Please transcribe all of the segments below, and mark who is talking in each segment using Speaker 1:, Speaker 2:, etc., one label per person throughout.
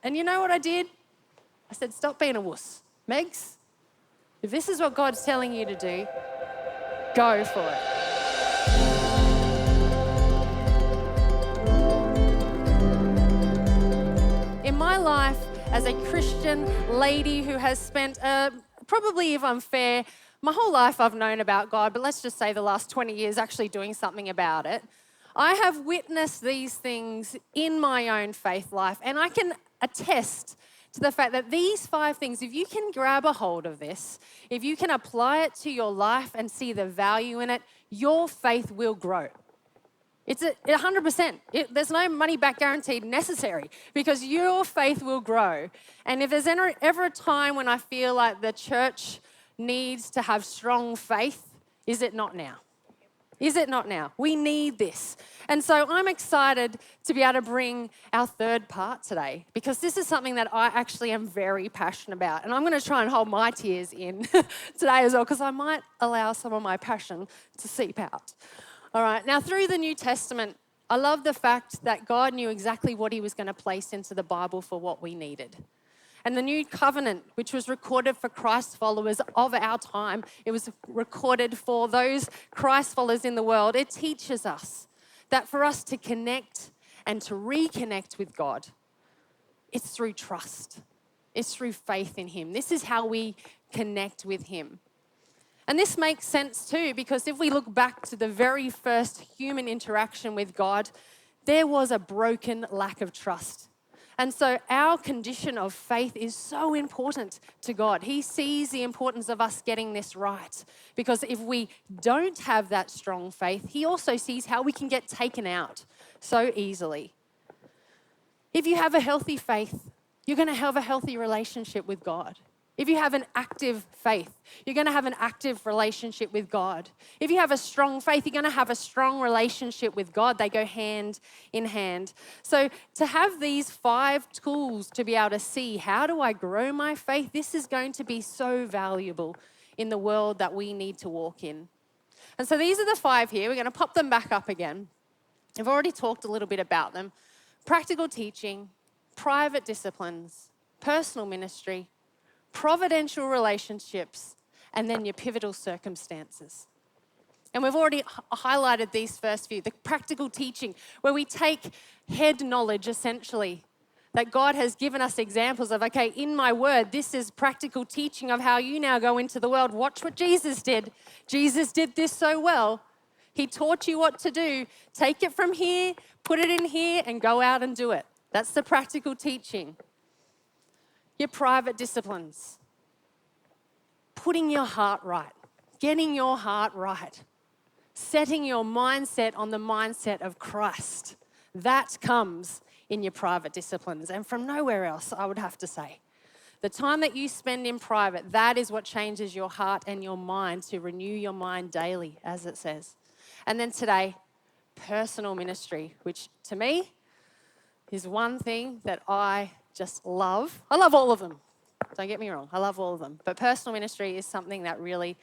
Speaker 1: And you know what I did? I said, stop being a wuss. Megs, if this is what God's telling you to do, go for it. In my life, as a Christian lady who has spent, probably if I'm fair, my whole life I've known about God, but let's just say the last 20 years actually doing something about it. I have witnessed these things in my own faith life, and I can attest to the fact that these 5 things, if you can grab a hold of this, if you can apply it to your life and see the value in it, your faith will grow. It's 100%. There's no money back guaranteed necessary because your faith will grow. And if there's ever a time when I feel like the church needs to have strong faith, is it not now? Is it not now? We need this. And so I'm excited to be able to bring our third part today because this is something that I actually am very passionate about. And I'm going to try and hold my tears in today as well because I might allow some of my passion to seep out. All right, now through the New Testament, I love the fact that God knew exactly what he was going to place into the Bible for what we needed. And the new covenant, which was recorded for Christ followers of our time, it was recorded for those Christ followers in the world. It teaches us that for us to connect and to reconnect with God, it's through trust. It's through faith in him. This is how we connect with him. And this makes sense too, because if we look back to the very first human interaction with God, there was a broken lack of trust. And so our condition of faith is so important to God. He sees the importance of us getting this right. Because if we don't have that strong faith, he also sees how we can get taken out so easily. If you have a healthy faith, you're going to have a healthy relationship with God. If you have an active faith, you're going to have an active relationship with God. If you have a strong faith, you're going to have a strong relationship with God. They go hand in hand. So to have these 5 tools to be able to see how do I grow my faith, this is going to be so valuable in the world that we need to walk in. And so these are the 5 here. We're going to pop them back up again. I've already talked a little bit about them. Practical teaching, private disciplines, personal ministry, providential relationships, and then your pivotal circumstances. And we've already highlighted these first few. The practical teaching, where we take head knowledge, essentially, that God has given us examples of, okay, in my word, this is practical teaching of how you now go into the world. Watch what Jesus did. Jesus did this so well. He taught you what to do. Take it from here, put it in here, and go out and do it. That's the practical teaching. Your private disciplines, putting your heart right, getting your heart right, setting your mindset on the mindset of Christ. That comes in your private disciplines and from nowhere else, I would have to say. The time that you spend in private, that is what changes your heart and your mind to renew your mind daily, as it says. And then today, personal ministry, which to me is one thing that I just love. I love all of them. Don't get me wrong. I love all of them. But personal ministry is something that really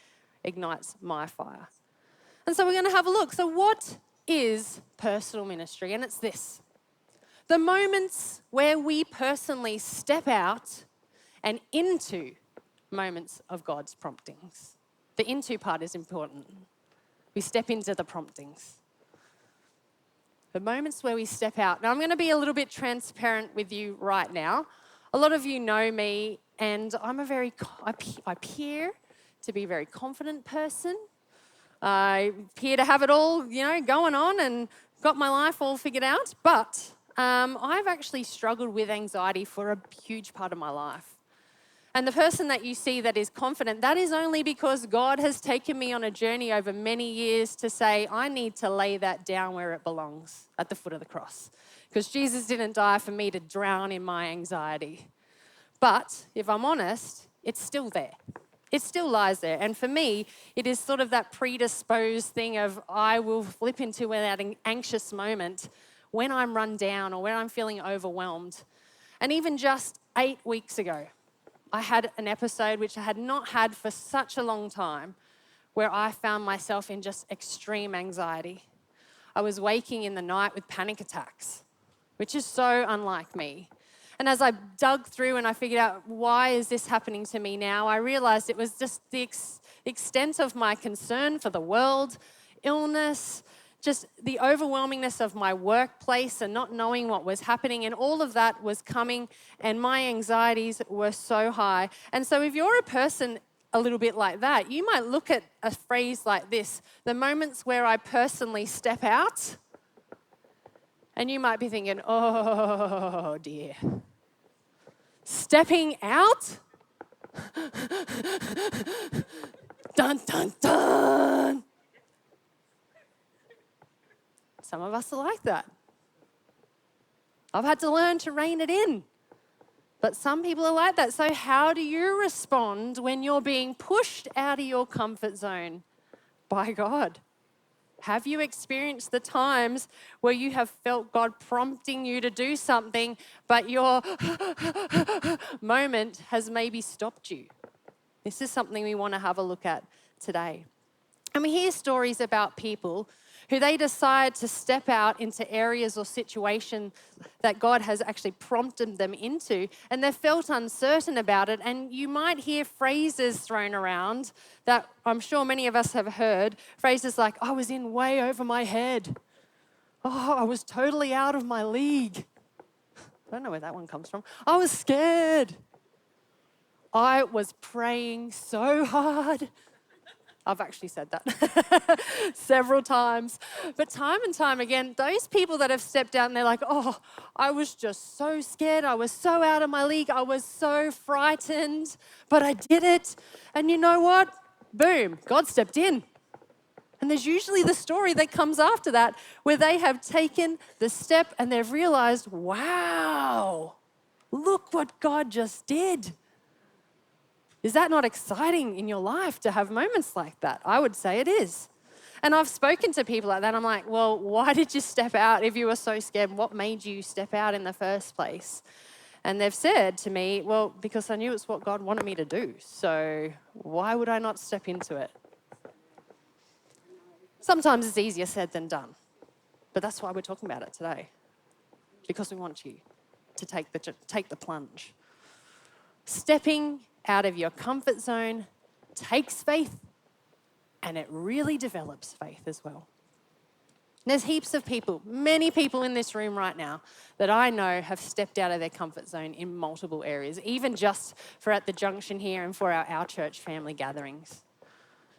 Speaker 1: ignites my fire. And so we're going to have a look. So what is personal ministry? And it's this. The moments where we personally step out and into moments of God's promptings. The into part is important. We step into the promptings. The moments where we step out. Now, I'm going to be a little bit transparent with you right now. A lot of you know me, and I appear to be a very confident person. I appear to have it all, going on and got my life all figured out. But I've actually struggled with anxiety for a huge part of my life. And the person that you see that is confident, that is only because God has taken me on a journey over many years to say, I need to lay that down where it belongs, at the foot of the cross. Because Jesus didn't die for me to drown in my anxiety. But if I'm honest, it's still there. It still lies there. And for me, it is sort of that predisposed thing of I will flip into that anxious moment when I'm run down or when I'm feeling overwhelmed. And even just 8 weeks ago, I had an episode which I had not had for such a long time where I found myself in just extreme anxiety. I was waking in the night with panic attacks, which is so unlike me. And as I dug through and I figured out why is this happening to me now, I realized it was just the extent of my concern for the world, illness, just the overwhelmingness of my workplace and not knowing what was happening, and all of that was coming, and my anxieties were so high. And so if you're a person a little bit like that, you might look at a phrase like this, the moments where I personally step out, and you might be thinking, oh dear. Stepping out? Dun, dun, dun. Some of us are like that. I've had to learn to rein it in. But some people are like that. So how do you respond when you're being pushed out of your comfort zone by God? Have you experienced the times where you have felt God prompting you to do something, but your moment has maybe stopped you? This is something we want to have a look at today. And we hear stories about people who they decide to step out into areas or situations that God has actually prompted them into, and they've felt uncertain about it. And you might hear phrases thrown around that I'm sure many of us have heard, phrases like, I was in way over my head. Oh, I was totally out of my league. I don't know where that one comes from. I was scared. I was praying so hard. I've actually said that several times. But time and time again, those people that have stepped out and they're like, oh, I was just so scared. I was so out of my league. I was so frightened, but I did it. And you know what? Boom, God stepped in. And there's usually the story that comes after that where they have taken the step and they've realized, wow, look what God just did. Is that not exciting in your life to have moments like that? I would say it is. And I've spoken to people like that. I'm like, well, why did you step out if you were so scared? What made you step out in the first place? And they've said to me, well, because I knew it's what God wanted me to do. So why would I not step into it? Sometimes it's easier said than done. But that's why we're talking about it today. Because we want you to take the plunge. Stepping out of your comfort zone takes faith, and it really develops faith as well. There's heaps of people, many people in this room right now that I know have stepped out of their comfort zone in multiple areas, even just for at the junction here and for our OurChurch family gatherings.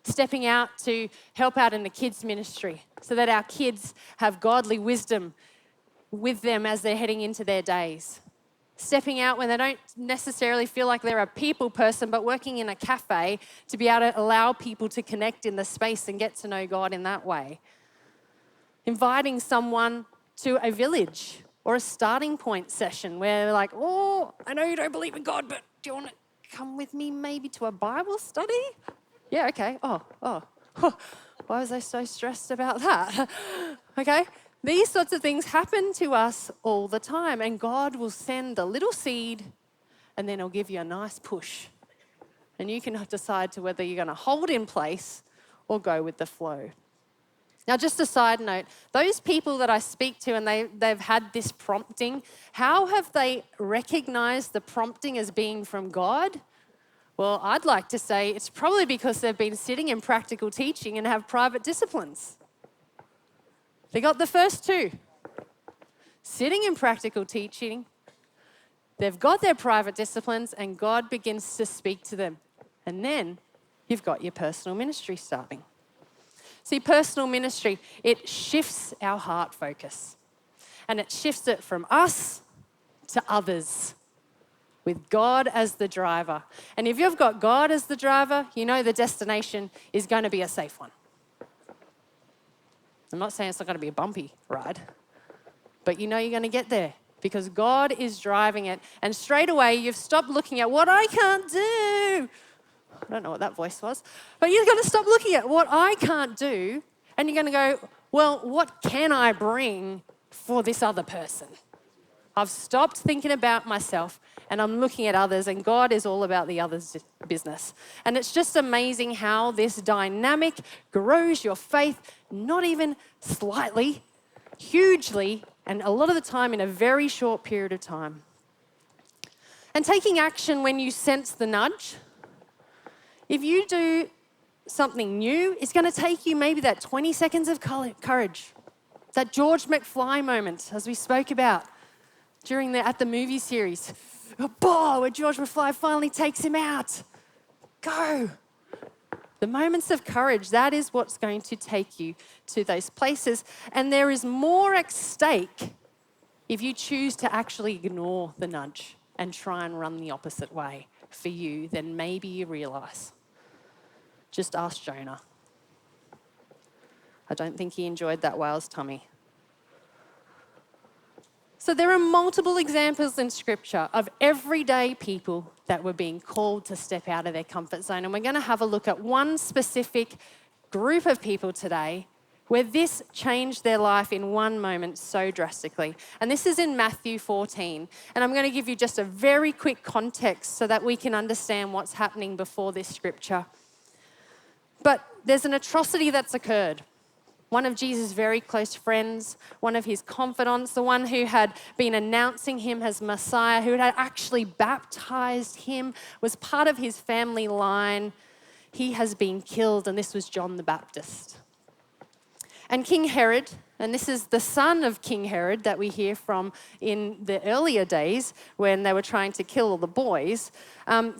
Speaker 1: Stepping out to help out in the kids' ministry so that our kids have godly wisdom with them as they're heading into their days. Stepping out when they don't necessarily feel like they're a people person, but working in a cafe to be able to allow people to connect in the space and get to know God in that way. Inviting someone to a village or a starting point session where they're like, oh, I know you don't believe in God, but do you want to come with me maybe to a Bible study? Yeah, okay. Oh. Why was I so stressed about that? Okay. These sorts of things happen to us all the time, and God will send a little seed and then he'll give you a nice push. And you can decide to whether you're going to hold in place or go with the flow. Now, just a side note, those people that I speak to and they've had this prompting, how have they recognized the prompting as being from God? Well, I'd like to say it's probably because they've been sitting in practical teaching and have private disciplines. They got the first two. Sitting in practical teaching, they've got their private disciplines, and God begins to speak to them. And then you've got your personal ministry starting. See, personal ministry, it shifts our heart focus. And it shifts it from us to others, with God as the driver. And if you've got God as the driver, you know the destination is going to be a safe one. I'm not saying it's not going to be a bumpy ride, but you know you're going to get there because God is driving it. And straight away, you've stopped looking at what I can't do. I don't know what that voice was, but you're going to stop looking at what I can't do, and you're going to go, well, what can I bring for this other person? I've stopped thinking about myself and I'm looking at others, and God is all about the other's business. And it's just amazing how this dynamic grows your faith, not even slightly, hugely, and a lot of the time in a very short period of time. And taking action when you sense the nudge. If you do something new, it's going to take you maybe that 20 seconds of courage. That George McFly moment, as we spoke about at the movie series. Where George McFly finally takes him out. Go. The moments of courage, that is what's going to take you to those places. And there is more at stake if you choose to actually ignore the nudge and try and run the opposite way for you than maybe you realise. Just ask Jonah. I don't think he enjoyed that whale's tummy. So there are multiple examples in Scripture of everyday people that were being called to step out of their comfort zone. And we're going to have a look at one specific group of people today where this changed their life in one moment so drastically. And this is in Matthew 14. And I'm going to give you just a very quick context so that we can understand what's happening before this scripture. But there's an atrocity that's occurred. One of Jesus' very close friends, one of his confidants, the one who had been announcing him as Messiah, who had actually baptized him, was part of his family line. He has been killed, and this was John the Baptist. And King Herod, and this is the son of King Herod that we hear from in the earlier days when they were trying to kill all the boys.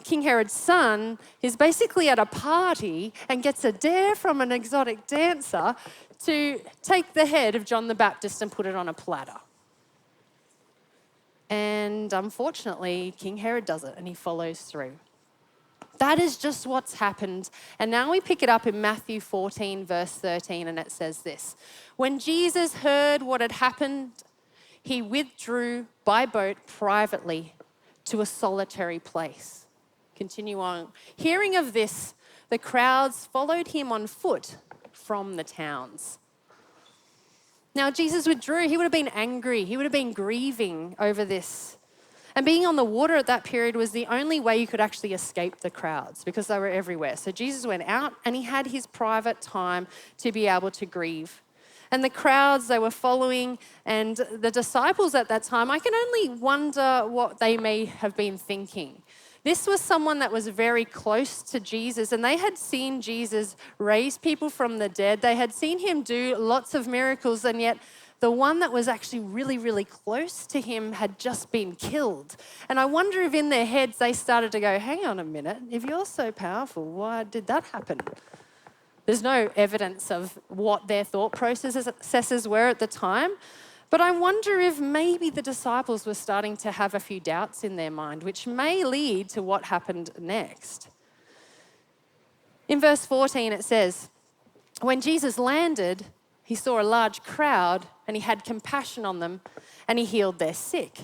Speaker 1: King Herod's son is basically at a party and gets a dare from an exotic dancer to take the head of John the Baptist and put it on a platter. And unfortunately, King Herod does it and he follows through. That is just what's happened. And now we pick it up in Matthew 14, verse 13, and it says this. When Jesus heard what had happened, he withdrew by boat privately to a solitary place. Continue on. Hearing of this, the crowds followed him on foot from the towns. Now, Jesus withdrew. He would have been angry. He would have been grieving over this. And being on the water at that period was the only way you could actually escape the crowds because they were everywhere. So Jesus went out and he had his private time to be able to grieve. And the crowds, they were following, and the disciples at that time, I can only wonder what they may have been thinking. This was someone that was very close to Jesus, and they had seen Jesus raise people from the dead. They had seen him do lots of miracles, and yet the one that was actually really, really close to him had just been killed. And I wonder if in their heads they started to go, hang on a minute, if you're so powerful, why did that happen? There's no evidence of what their thought processes were at the time. But I wonder if maybe the disciples were starting to have a few doubts in their mind, which may lead to what happened next. In verse 14, it says, when Jesus landed, he saw a large crowd and he had compassion on them and he healed their sick.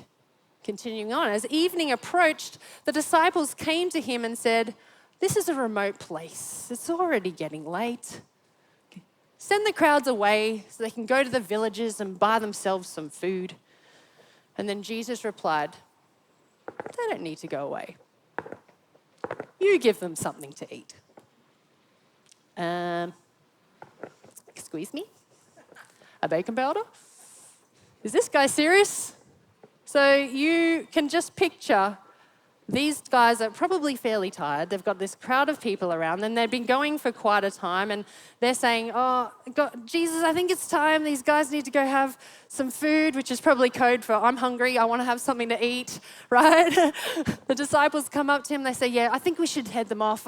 Speaker 1: Continuing on, as evening approached, the disciples came to him and said, this is a remote place. It's already getting late. Send the crowds away so they can go to the villages and buy themselves some food. And then Jesus replied, they don't need to go away. You give them something to eat. Excuse me? A bacon powder? Is this guy serious? So you can just picture these guys are probably fairly tired. They've got this crowd of people around and they've been going for quite a time and they're saying, oh, God, Jesus, I think it's time. These guys need to go have some food, which is probably code for I'm hungry. I want to have something to eat, right? The disciples come up to him. They say, yeah, I think we should head them off.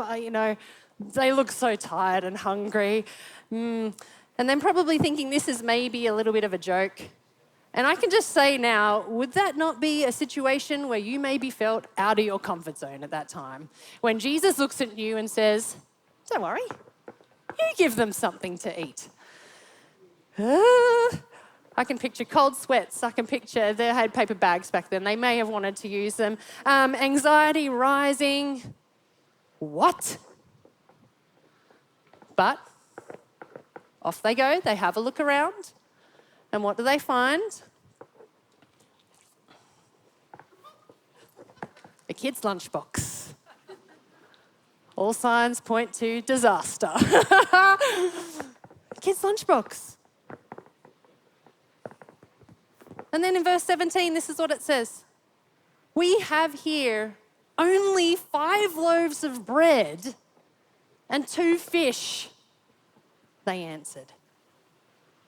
Speaker 1: They look so tired and hungry. And then probably thinking this is maybe a little bit of a joke. And I can just say now, would that not be a situation where you maybe felt out of your comfort zone at that time? When Jesus looks at you and says, don't worry, you give them something to eat. I can picture cold sweats. I can picture they had paper bags back then. They may have wanted to use them. Anxiety rising. What? But off they go. They have a look around. And what do they find? A kid's lunchbox. All signs point to disaster. A kid's lunchbox. And then in verse 17, this is what it says. We have here only 5 loaves of bread and 2 fish, they answered.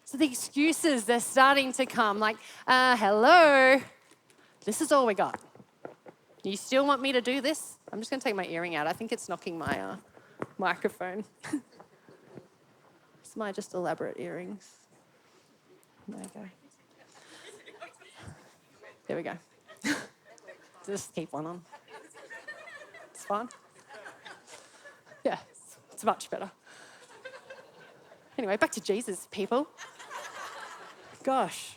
Speaker 1: So the excuses, they're starting to come like, hello, this is all we got. You still want me to do this? I'm just going to take my earring out. I think it's knocking my microphone. It's my just elaborate earrings. There we go. There we go. Just keep one on. It's fine. Yeah, it's much better. Anyway, back to Jesus, people. Gosh.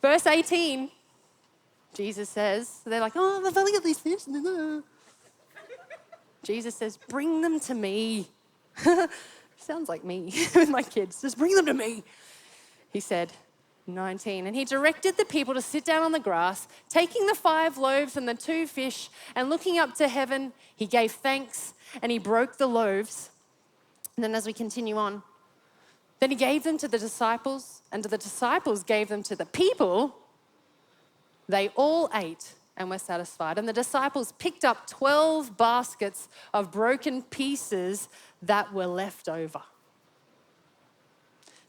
Speaker 1: Verse 18, Jesus says, they're like, oh, I've only got these fish. Jesus says, bring them to me. Sounds like me with my kids. Just bring them to me. He said, 19, and he directed the people to sit down on the grass, taking the 5 loaves and the 2 fish, and looking up to heaven, he gave thanks and he broke the loaves. And then as we continue on, then he gave them to the disciples, and the disciples gave them to the people. They all ate and were satisfied. And the disciples picked up 12 baskets of broken pieces that were left over.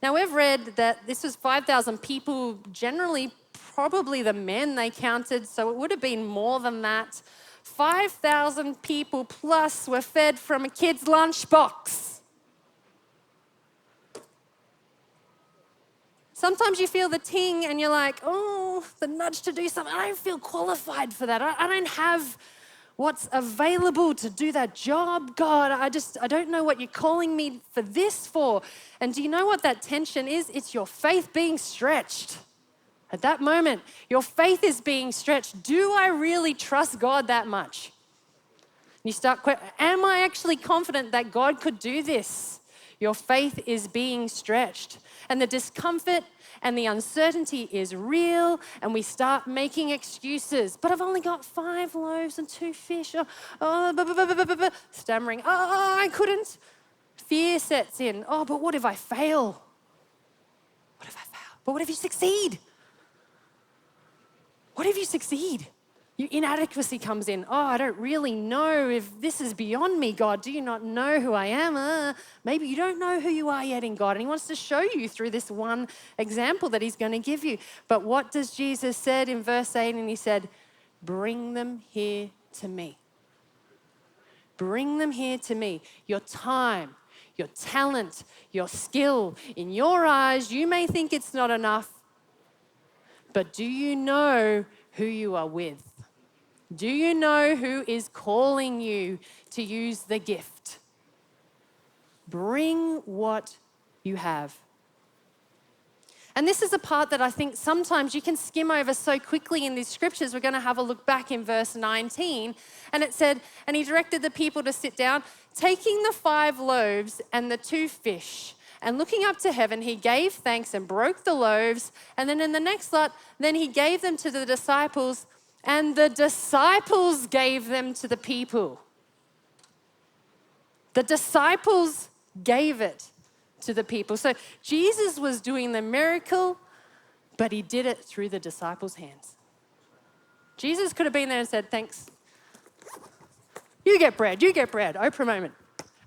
Speaker 1: Now, we've read that this was 5,000 people, generally probably the men they counted, so it would have been more than that. 5,000 people plus were fed from a kid's lunchbox. Sometimes you feel the ting and you're like, oh, the nudge to do something. I don't feel qualified for that. I don't have what's available to do that job. God, I don't know what you're calling me for this for. And do you know what that tension is? It's your faith being stretched. At that moment, your faith is being stretched. Do I really trust God that much? You start questioning, am I actually confident that God could do this? Your faith is being stretched. And the discomfort and the uncertainty is real, and we start making excuses. But I've only got 5 loaves and 2 fish. Stammering, I couldn't. Fear sets in. Oh, but what if I fail? What if I fail? But what if you succeed? What if you succeed? Your inadequacy comes in. Oh, I don't really know if this is beyond me, God. Do you not know who I am? Maybe you don't know who you are yet in God. And he wants to show you through this one example that he's going to give you. But what does Jesus said in verse 8? And he said, bring them here to me. Bring them here to me. Your time, your talent, your skill. In your eyes, you may think it's not enough. But do you know who you are with? Do you know who is calling you to use the gift? Bring what you have. And this is a part that I think sometimes you can skim over so quickly in these scriptures. We're going to have a look back in verse 19. And it said, and he directed the people to sit down, taking the 5 loaves and the 2 fish. And looking up to heaven, he gave thanks and broke the loaves. And then in the next lot, then he gave them to the disciples, and the disciples gave them to the people. The disciples gave it to the people. So Jesus was doing the miracle, but he did it through the disciples' hands. Jesus could have been there and said, thanks. You get bread, Oprah moment.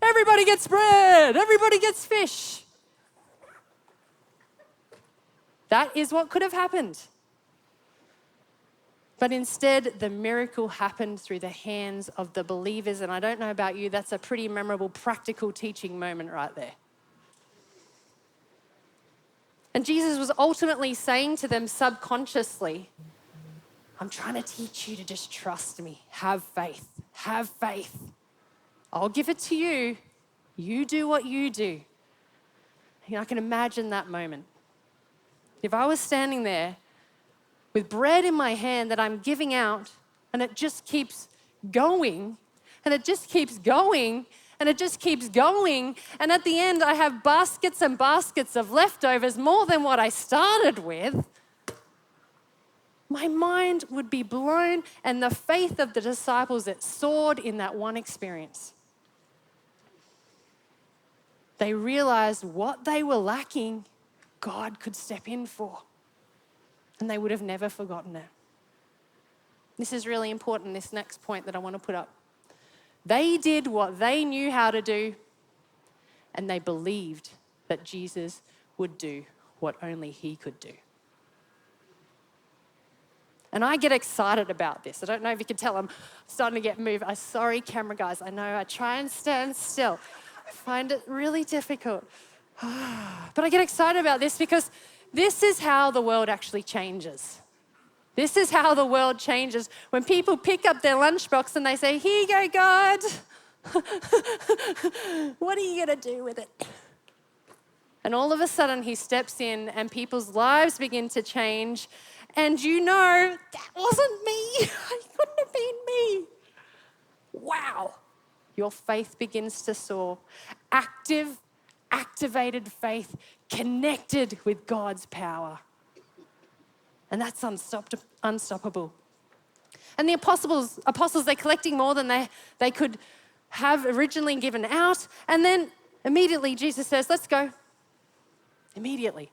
Speaker 1: Everybody gets bread, everybody gets fish. That is what could have happened. But instead, the miracle happened through the hands of the believers. And I don't know about you, that's a pretty memorable, practical teaching moment right there. And Jesus was ultimately saying to them subconsciously, I'm trying to teach you to just trust me. Have faith. Have faith. I'll give it to you. You do what you do. And I can imagine that moment. If I was standing there with bread in my hand that I'm giving out, and it just keeps going, and it just keeps going, and it just keeps going, and at the end I have baskets and baskets of leftovers, more than what I started with, my mind would be blown, and the faith of the disciples, it soared in that one experience. They realized what they were lacking, God could step in for. and they would have never forgotten it. This is really important, this next point that I want to put up. They did what they knew how to do, and they believed that Jesus would do what only he could do. And I get excited about this. I don't know if you can tell, I'm starting to get moved. I'm sorry, camera guys. I know I try and stand still. I find it really difficult. But I get excited about this because this is how the world actually changes. This is how the world changes. When people pick up their lunchbox and they say, "Here you go, God." What are you going to do with it? And all of a sudden he steps in and people's lives begin to change. And you know, that wasn't me. It couldn't have been me. Wow. Your faith begins to soar. Activated faith connected with God's power. And that's unstoppable. And the apostles, they're collecting more than they could have originally given out. And then immediately Jesus says, "Let's go." Immediately.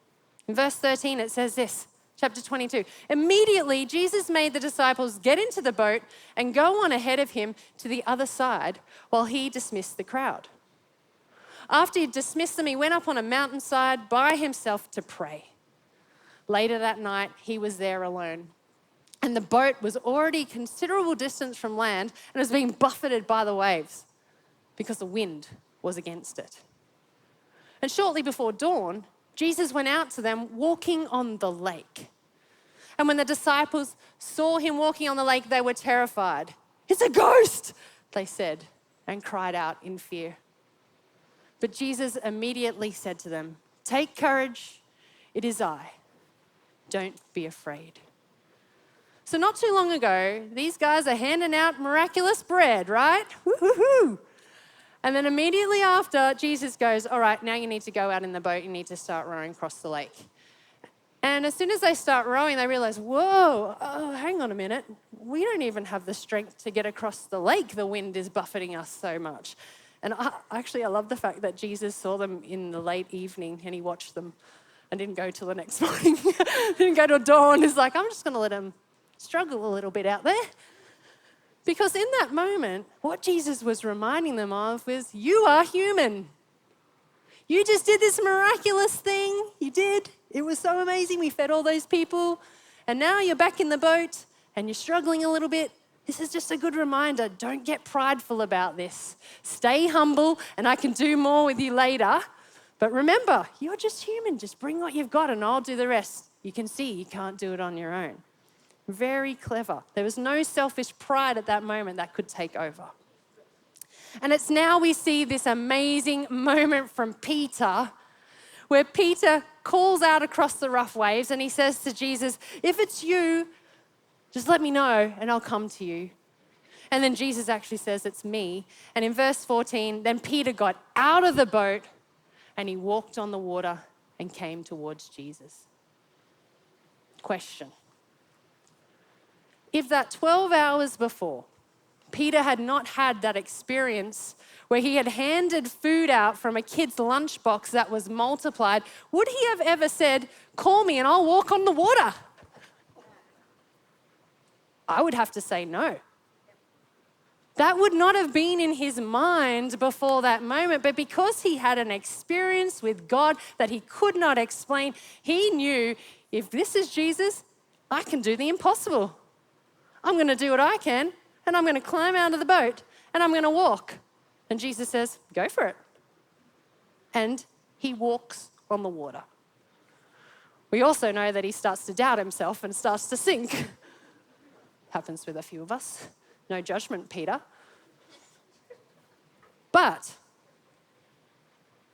Speaker 1: In verse 13, it says this, chapter 22. Immediately, Jesus made the disciples get into the boat and go on ahead of him to the other side while he dismissed the crowd. After he dismissed them, he went up on a mountainside by himself to pray. Later that night, he was there alone. And the boat was already a considerable distance from land and was being buffeted by the waves because the wind was against it. And shortly before dawn, Jesus went out to them walking on the lake. And when the disciples saw him walking on the lake, they were terrified. "It's a ghost," they said, and cried out in fear. But Jesus immediately said to them, "Take courage, it is I. Don't be afraid." So not too long ago, these guys are handing out miraculous bread, right? Woo-hoo-hoo. And then immediately after, Jesus goes, "All right, now you need to go out in the boat. You need to start rowing across the lake." And as soon as they start rowing, they realize, whoa, hang on a minute. We don't even have the strength to get across the lake. The wind is buffeting us so much. And I love the fact that Jesus saw them in the late evening and he watched them and didn't go till the next morning. Didn't go till dawn. He's like, "I'm just going to let them struggle a little bit out there." Because in that moment, what Jesus was reminding them of was, you are human. You just did this miraculous thing. You did. It was so amazing. We fed all those people. And now you're back in the boat and you're struggling a little bit. This is just a good reminder. Don't get prideful about this. Stay humble and I can do more with you later. But remember, you're just human. Just bring what you've got and I'll do the rest. You can see you can't do it on your own. Very clever. There was no selfish pride at that moment that could take over. And it's now we see this amazing moment from Peter where Peter calls out across the rough waves and he says to Jesus, "If it's you, just let me know and I'll come to you." And then Jesus actually says, "It's me." And in verse 14, then Peter got out of the boat and he walked on the water and came towards Jesus. Question. If that 12 hours before, Peter had not had that experience where he had handed food out from a kid's lunchbox that was multiplied, would he have ever said, "Call me and I'll walk on the water"? I would have to say no. That would not have been in his mind before that moment, but because he had an experience with God that he could not explain, he knew, if this is Jesus, I can do the impossible. I'm going to do what I can, and I'm going to climb out of the boat, and I'm going to walk. And Jesus says, "Go for it." And he walks on the water. We also know that he starts to doubt himself and starts to sink. Happens with a few of us. No judgment, Peter. But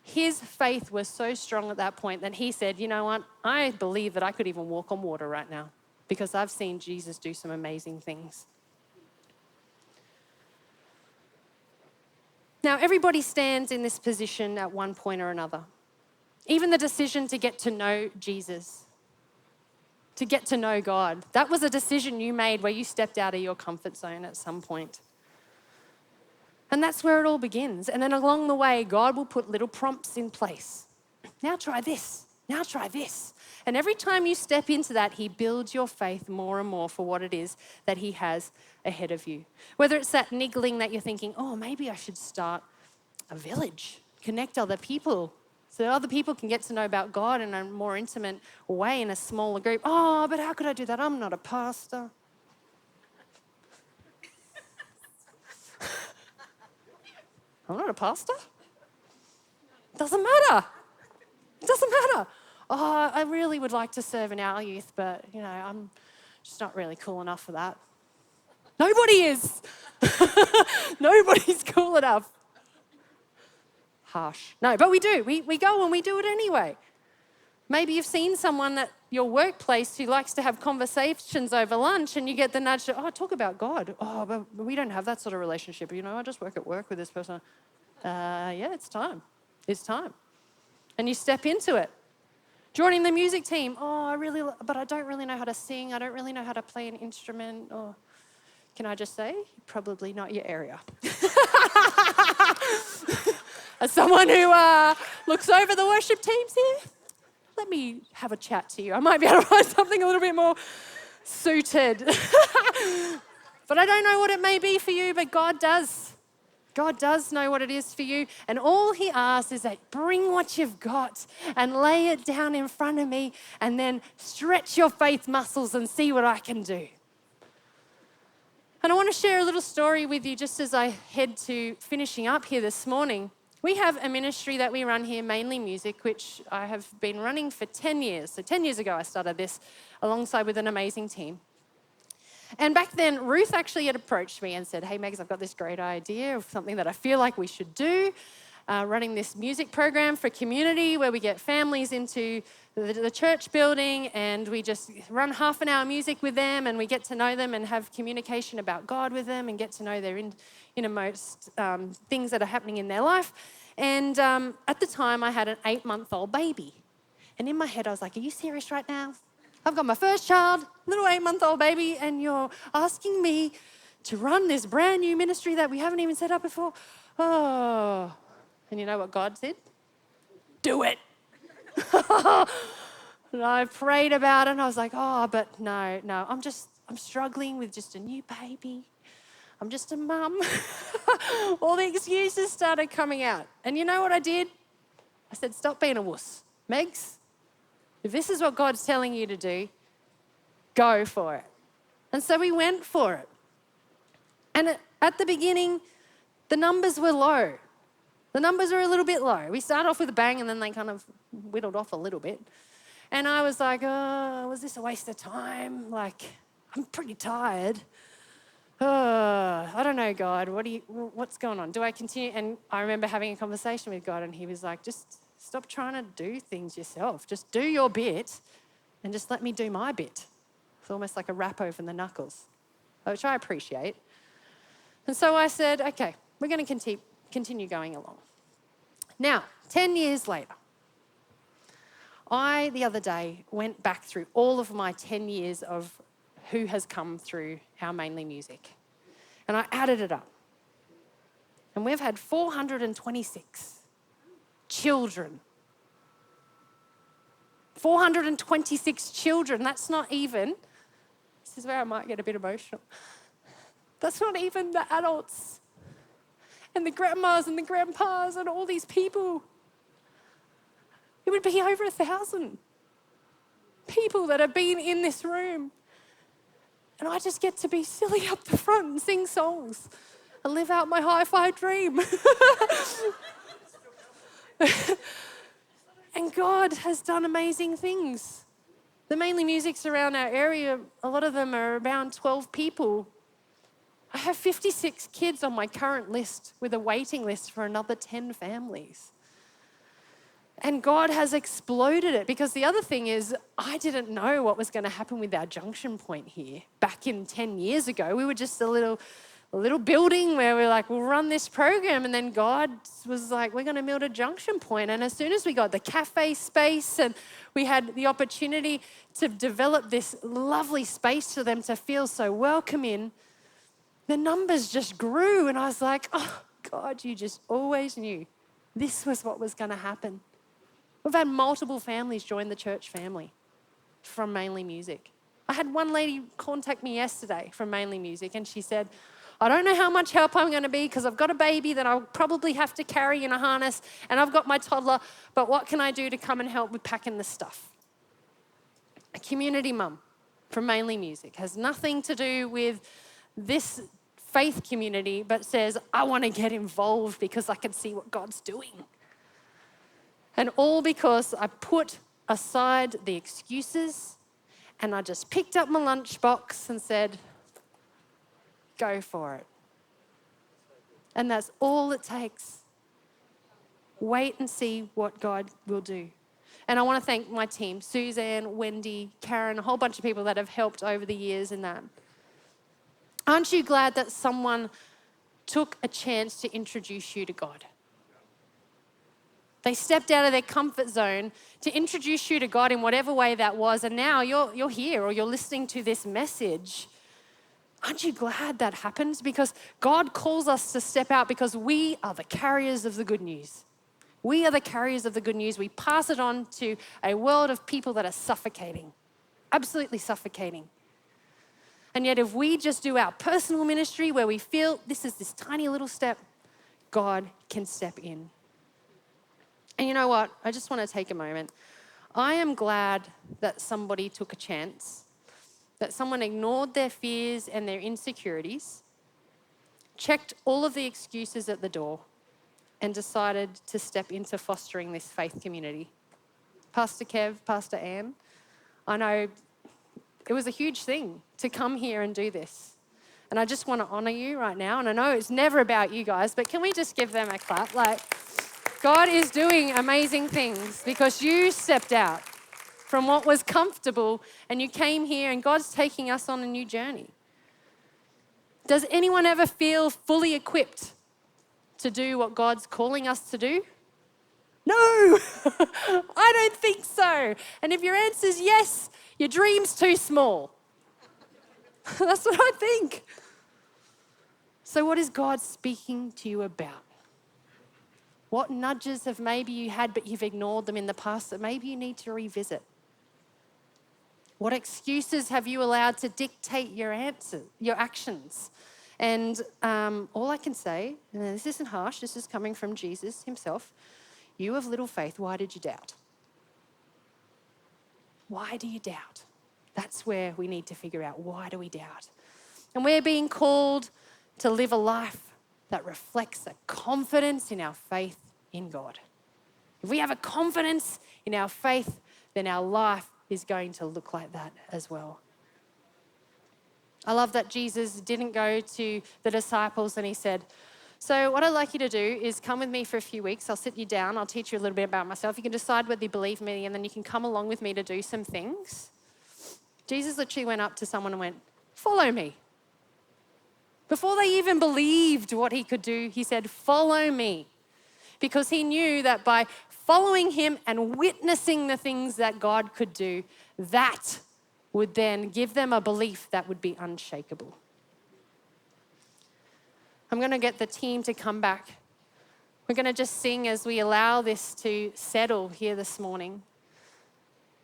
Speaker 1: his faith was so strong at that point that he said, "You know what? I believe that I could even walk on water right now because I've seen Jesus do some amazing things." Now, everybody stands in this position at one point or another. Even the decision to get to know Jesus, to get to know God, that was a decision you made where you stepped out of your comfort zone at some point. And that's where it all begins. And then along the way, God will put little prompts in place. Now try this. Now try this. And every time you step into that, he builds your faith more and more for what it is that he has ahead of you. Whether it's that niggling that you're thinking, oh, maybe I should start a village, connect other people so that other people can get to know about God in a more intimate way in a smaller group. Oh, but how could I do that? I'm not a pastor. I'm not a pastor. Doesn't matter. It doesn't matter. Oh, I really would like to serve in our youth, but, I'm just not really cool enough for that. Nobody is. Nobody's cool enough. Harsh. No, but we do. We go and we do it anyway. Maybe you've seen someone at your workplace who likes to have conversations over lunch and you get the nudge to, talk about God. Oh, but we don't have that sort of relationship. I just work at work with this person. Yeah, it's time. It's time. And you step into it. Joining the music team. But I don't really know how to sing. I don't really know how to play an instrument. Or can I just say, probably not your area. As someone who looks over the worship teams here, let me have a chat to you. I might be able to find something a little bit more suited. But I don't know what it may be for you, but God does. God does know what it is for you. And all he asks is that bring what you've got and lay it down in front of me and then stretch your faith muscles and see what I can do. And I want to share a little story with you just as I head to finishing up here this morning. We have a ministry that we run here, mainly music, which I have been running for 10 years. So 10 years ago I started this alongside with an amazing team. And back then, Ruth actually had approached me and said, hey, Megs, I've got this great idea of something that I feel like we should do, running this music program for community where we get families into the church building and we just run half an hour music with them and we get to know them and have communication about God with them and get to know their innermost things that are happening in their life. And at the time, I had an 8-month-old baby. And in my head, I was like, are you serious right now? I've got my first child, little 8-month-old baby, and you're asking me to run this brand new ministry that we haven't even set up before? Oh. And you know what God said? Do it. And I prayed about it, and I was like, but no, I'm struggling with just a new baby. I'm just a mum. All the excuses started coming out. And you know what I did? I said, stop being a wuss. Megs, if this is what God's telling you to do, go for it. And so we went for it. And at the beginning, the numbers were low. The numbers were a little bit low. We started off with a bang and then they kind of whittled off a little bit. And I was like, was this a waste of time? I'm pretty tired. I don't know, God, what's going on? Do I continue? And I remember having a conversation with God and he was like, just stop trying to do things yourself. Just do your bit and just let me do my bit. It's almost like a rap over the knuckles, which I appreciate. And so I said, okay, we're going to continue going along. Now, 10 years later, I, the other day, went back through all of my 10 years of who has come through our mainly music. And I added it up. And we've had 426 children. 426 children. That's not even, this is where I might get a bit emotional. That's not even the adults and the grandmas and the grandpas and all these people. It would be over 1,000 people that have been in this room. And I just get to be silly up the front and sing songs and live out my hi-fi dream. And God has done amazing things. The mainly musics around our area, a lot of them are around 12 people. I have 56 kids on my current list with a waiting list for another 10 families. And God has exploded it, because the other thing is I didn't know what was going to happen with our junction point here. Back in 10 years ago, we were just a little building where we're like, we'll run this program. And then God was like, we're going to build a junction point. And as soon as we got the cafe space and we had the opportunity to develop this lovely space for them to feel so welcome in, the numbers just grew. And I was like, oh, God, you just always knew this was what was going to happen. We've had multiple families join the church family. from Mainly Music. I had one lady contact me yesterday from Mainly Music, and she said, I don't know how much help I'm going to be because I've got a baby that I'll probably have to carry in a harness, and I've got my toddler, but what can I do to come and help with packing the stuff? A community mum from Mainly Music has nothing to do with this faith community, but says, I want to get involved because I can see what God's doing. And all because I put aside the excuses and I just picked up my lunchbox and said, go for it. And that's all it takes. Wait and see what God will do. And I want to thank my team, Suzanne, Wendy, Karen, a whole bunch of people that have helped over the years in that. Aren't you glad that someone took a chance to introduce you to God? They stepped out of their comfort zone to introduce you to God in whatever way that was, and now you're here or you're listening to this message. Aren't you glad that happened? Because God calls us to step out because we are the carriers of the good news. We are the carriers of the good news. We pass it on to a world of people that are suffocating, absolutely suffocating. And yet if we just do our personal ministry where we feel this is this tiny little step, God can step in. And you know what? I just want to take a moment. I am glad that somebody took a chance, that someone ignored their fears and their insecurities, checked all of the excuses at the door, and decided to step into fostering this faith community. Pastor Kev, Pastor Ann, I know it was a huge thing to come here and do this. And I just want to honor you right now. And I know it's never about you guys, but can we just give them a clap? Like, God is doing amazing things because you stepped out from what was comfortable and you came here, and God's taking us on a new journey. Does anyone ever feel fully equipped to do what God's calling us to do? No, I don't think so. And if your answer is yes, your dream's too small. That's what I think. So what is God speaking to you about? What nudges have maybe you had but you've ignored them in the past that maybe you need to revisit? What excuses have you allowed to dictate your actions? And all I can say, and this isn't harsh, this is coming from Jesus himself, you of little faith, why did you doubt? Why do you doubt? That's where we need to figure out, why do we doubt? And we're being called to live a life that reflects a confidence in our faith in God. If we have a confidence in our faith, then our life is going to look like that as well. I love that Jesus didn't go to the disciples and he said, so what I'd like you to do is come with me for a few weeks. I'll sit you down. I'll teach you a little bit about myself. You can decide whether you believe me, and then you can come along with me to do some things. Jesus literally went up to someone and went, follow me. Before they even believed what he could do, he said, follow me. Because he knew that by following him and witnessing the things that God could do, that would then give them a belief that would be unshakable. I'm going to get the team to come back. We're going to just sing as we allow this to settle here this morning.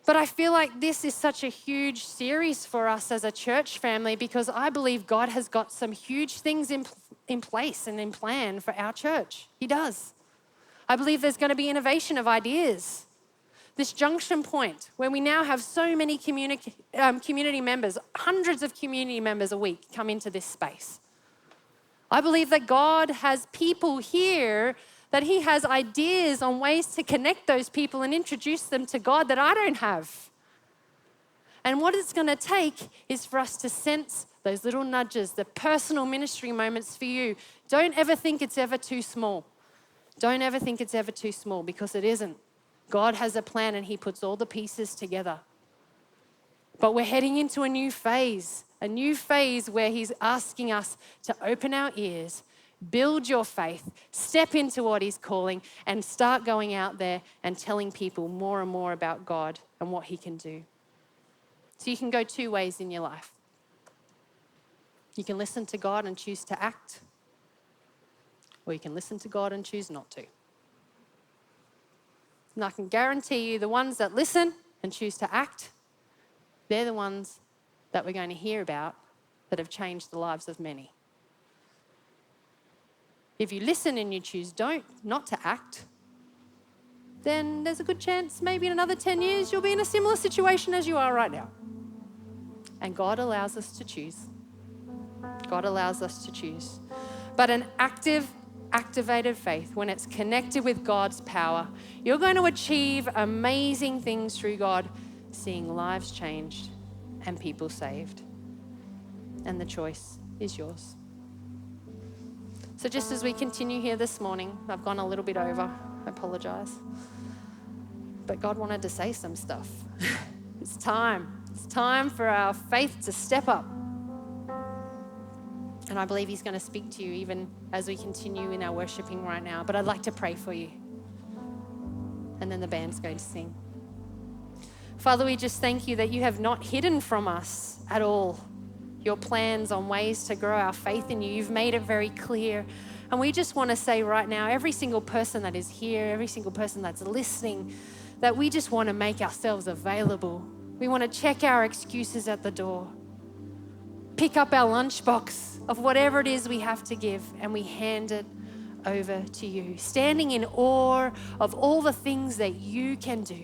Speaker 1: But I feel like this is such a huge series for us as a church family because I believe God has got some huge things in place and in plan for our church. He does. I believe there's going to be innovation of ideas. This junction point where we now have so many community members, hundreds of community members a week come into this space. I believe that God has people here, that he has ideas on ways to connect those people and introduce them to God that I don't have. And what it's going to take is for us to sense those little nudges, the personal ministry moments for you. Don't ever think it's ever too small. Don't ever think it's ever too small, because it isn't. God has a plan and he puts all the pieces together. But we're heading into a new phase where he's asking us to open our ears, build your faith, step into what he's calling, and start going out there and telling people more and more about God and what he can do. So you can go two ways in your life. You can listen to God and choose to act, or you can listen to God and choose not to. And I can guarantee you the ones that listen and choose to act, they're the ones that we're going to hear about that have changed the lives of many. If you listen and you choose not to act, then there's a good chance maybe in another 10 years you'll be in a similar situation as you are right now. And God allows us to choose. God allows us to choose. But an activated faith, when it's connected with God's power, you're going to achieve amazing things through God, seeing lives changed and people saved. And the choice is yours. So just as we continue here this morning, I've gone a little bit over, I apologize. But God wanted to say some stuff. It's time. It's time for our faith to step up. And I believe he's going to speak to you even as we continue in our worshiping right now. But I'd like to pray for you. And then the band's going to sing. Father, we just thank you that you have not hidden from us at all your plans on ways to grow our faith in you. You've made it very clear. And we just want to say right now, every single person that is here, every single person that's listening, that we just want to make ourselves available. We want to check our excuses at the door. Pick up our lunchbox of whatever it is we have to give, and we hand it over to you, standing in awe of all the things that you can do.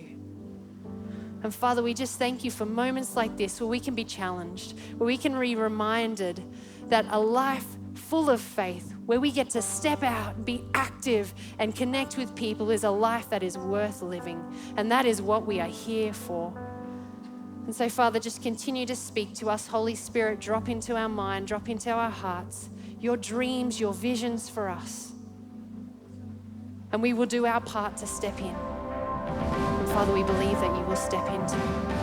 Speaker 1: And Father, we just thank you for moments like this where we can be challenged, where we can be reminded that a life full of faith, where we get to step out and be active and connect with people, is a life that is worth living. And that is what we are here for. And so, Father, just continue to speak to us. Holy Spirit, drop into our mind, drop into our hearts, your dreams, your visions for us. And we will do our part to step in. And Father, we believe that you will step into.